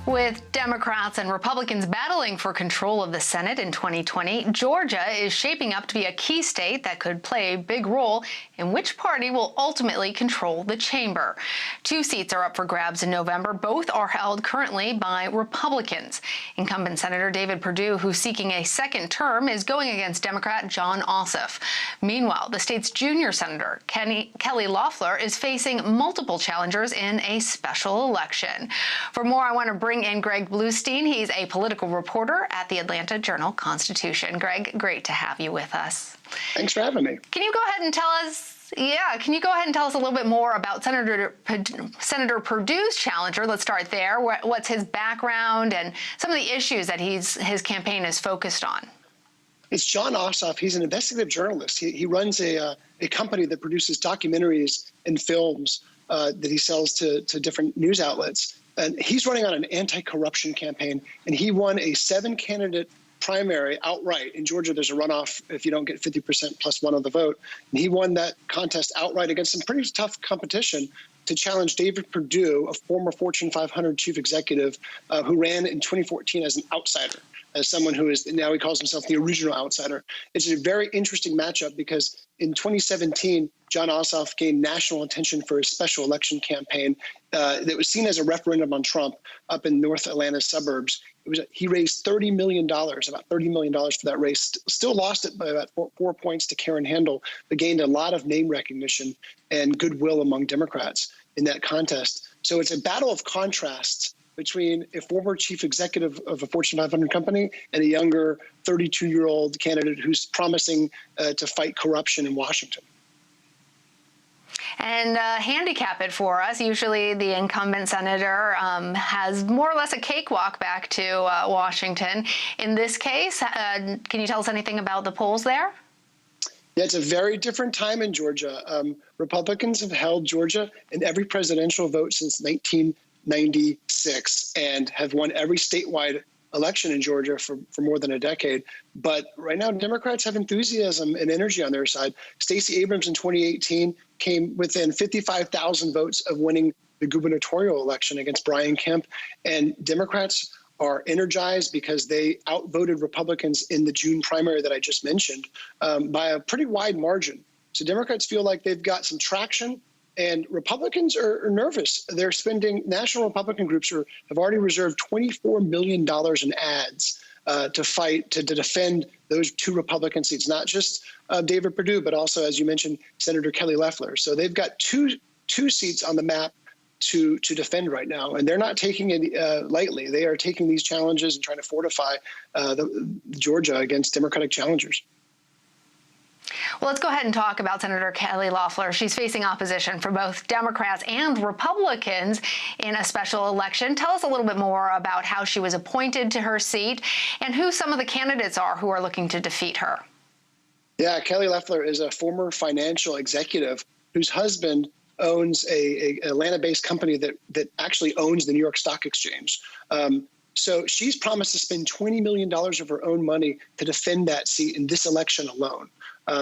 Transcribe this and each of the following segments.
With Democrats and Republicans battling for control of the Senate in 2020, Georgia is shaping up to be a key state that could play a big role in which party will ultimately control the chamber. 2 seats are up for grabs in November. Both are held currently by Republicans. Incumbent Senator David Perdue, who's seeking a second term, is going against Democrat Jon Ossoff. Meanwhile, the state's junior senator, Kelly Loeffler, is facing multiple challengers in a special election. For more, I want to bring in Greg Bluestein. He's a political reporter at the Atlanta Journal-Constitution. Greg, great to have you with us. Thanks for having me. Can you go ahead and tell us a little bit more about Senator Perdue's challenger? Let's start there. What's his background and some of the issues that his campaign is focused on? It's Jon Ossoff. He's an investigative journalist. He runs a company that produces documentaries and films that he sells to different news outlets. And he's running on an anti-corruption campaign, and he won a 7-candidate primary outright. In Georgia, there's a runoff if you don't get 50% plus 1 of the vote. And he won that contest outright against some pretty tough competition to challenge David Perdue, a former Fortune 500 chief executive who ran in 2014 as an outsider, as someone who is now he calls himself the original outsider. It's a very interesting matchup because in 2017, Jon Ossoff gained national attention for his special election campaign that was seen as a referendum on Trump up in North Atlanta suburbs. He raised $30 million, about $30 million for that race. Still lost it by about 4 points to Karen Handel, but gained a lot of name recognition and goodwill among Democrats in that contest. So it's a battle of contrasts between a former chief executive of a Fortune 500 company and a younger 32-year-old candidate who's promising to fight corruption in Washington. And handicap it for us. Usually the incumbent senator has more or less a cakewalk back to Washington. In this case, can you tell us anything about the polls there? Yeah, it's a very different time in Georgia. Republicans have held Georgia in every presidential vote since 1996 and have won every statewide election in Georgia for more than a decade. But right now, Democrats have enthusiasm and energy on their side. Stacey Abrams in 2018 came within 55,000 votes of winning the gubernatorial election against Brian Kemp. And Democrats are energized because they outvoted Republicans in the June primary that I just mentioned by a pretty wide margin. So Democrats feel like they've got some traction. And Republicans are nervous. They're spending, national Republican groups have already reserved $24 million in ads to defend those 2 Republican seats, not just David Perdue, but also, as you mentioned, Senator Kelly Leffler. So they've got two seats on the map to defend right now, and they're not taking it lightly. They are taking these challenges and trying to fortify Georgia against Democratic challengers. Well, let's go ahead and talk about Senator Kelly Loeffler. She's facing opposition from both Democrats and Republicans in a special election. Tell us a little bit more about how she was appointed to her seat and who some of the candidates are who are looking to defeat her. Yeah, Kelly Leffler is a former financial executive whose husband owns a Atlanta-based company that actually owns the New York Stock Exchange. So she's promised to spend $20 million of her own money to defend that seat in this election alone.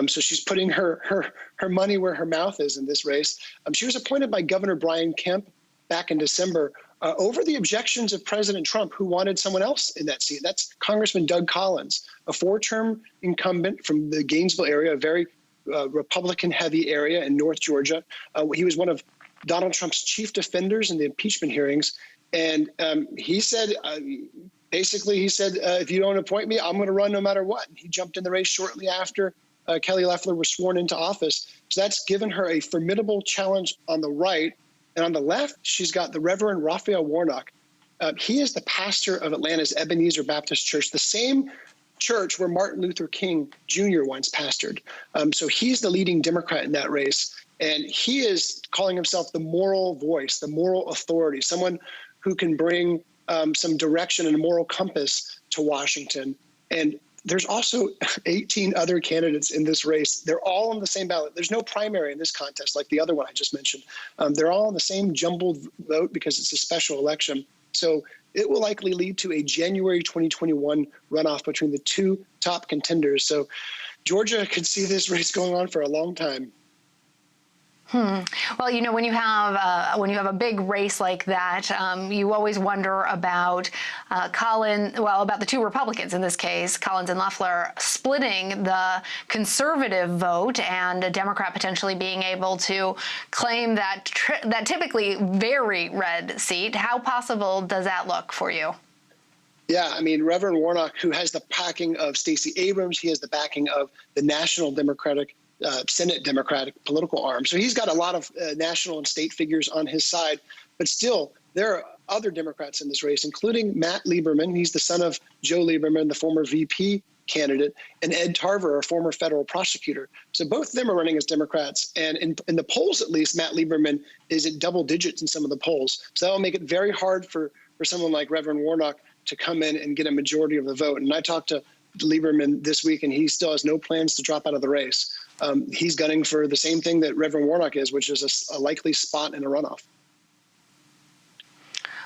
So she's putting her money where her mouth is in this race. She was appointed by Governor Brian Kemp back in December over the objections of President Trump, who wanted someone else in that seat. That's Congressman Doug Collins, a 4-term incumbent from the Gainesville area, a very Republican-heavy area in North Georgia. He was one of Donald Trump's chief defenders in the impeachment hearings. And he said, if you don't appoint me, I'm going to run no matter what. He jumped in the race shortly after Kelly Leffler was sworn into office. So that's given her a formidable challenge on the right. And on the left, she's got the Reverend Raphael Warnock. He is the pastor of Atlanta's Ebenezer Baptist Church, the same church where Martin Luther King Jr. once pastored. So he's the leading Democrat in that race. And he is calling himself the moral voice, the moral authority, someone who can bring some direction and a moral compass to Washington. And there's also 18 other candidates in this race. They're all on the same ballot. There's no primary in this contest like the other one I just mentioned. They're all on the same jumbled vote because it's a special election. So it will likely lead to a January 2021 runoff between the 2 top contenders. So Georgia could see this race going on for a long time. Well, when you have a big race like that, you always wonder about about the two Republicans in this case, Collins and Leffler, splitting the conservative vote, and a Democrat potentially being able to claim that typically very red seat. How possible does that look for you? Yeah, I mean, Reverend Warnock, who has the backing of Stacey Abrams, he has the backing of the National Democratic Senate Democratic political arm. So he's got a lot of national and state figures on his side. But still, there are other Democrats in this race, including Matt Lieberman. He's the son of Joe Lieberman, the former VP candidate, and Ed Tarver, a former federal prosecutor. So both of them are running as Democrats. And in the polls, at least, Matt Lieberman is at double digits in some of the polls. So that will make it very hard for someone like Reverend Warnock to come in and get a majority of the vote. And I talked to Lieberman this week, and he still has no plans to drop out of the race. He's gunning for the same thing that Reverend Warnock is, which is a likely spot in a runoff.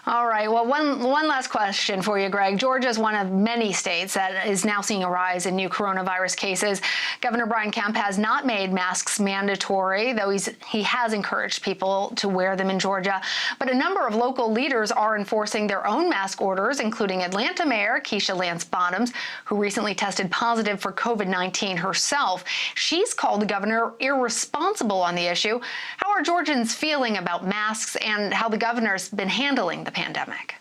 All right. Well, one last question for you, Greg. Georgia is one of many states that is now seeing a rise in new coronavirus cases. Governor Brian Kemp has not made masks mandatory, though he has encouraged people to wear them in Georgia. But a number of local leaders are enforcing their own mask orders, including Atlanta Mayor Keisha Lance Bottoms, who recently tested positive for COVID-19 herself. She's called the governor irresponsible on the issue. How are Georgians feeling about masks and how the governor's been handling the pandemic?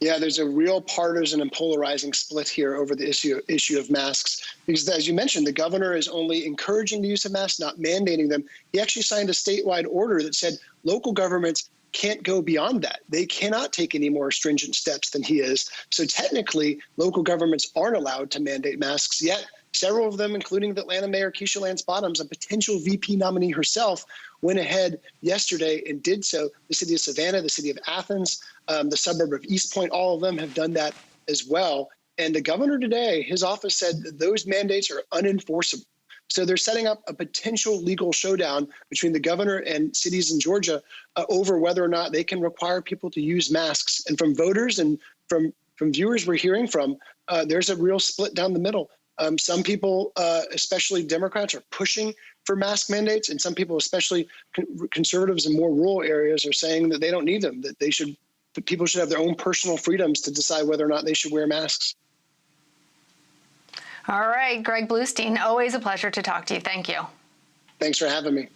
Yeah, there's a real partisan and polarizing split here over the issue of masks. Because as you mentioned, the governor is only encouraging the use of masks, not mandating them. He actually signed a statewide order that said local governments can't go beyond that. They cannot take any more stringent steps than he is. So technically, local governments aren't allowed to mandate masks yet. Several of them, including the Atlanta Mayor Keisha Lance Bottoms, a potential VP nominee herself, went ahead yesterday and did so. The city of Savannah, the city of Athens, the suburb of East Point, all of them have done that as well. And the governor today, his office said that those mandates are unenforceable. So they're setting up a potential legal showdown between the governor and cities in Georgia over whether or not they can require people to use masks. And from voters and from viewers we're hearing from, there's a real split down the middle. Some people, especially Democrats, are pushing for mask mandates, and some people, especially conservatives in more rural areas, are saying that they don't need them, that people should have their own personal freedoms to decide whether or not they should wear masks. All right, Greg Bluestein, always a pleasure to talk to you. Thank you. Thanks for having me.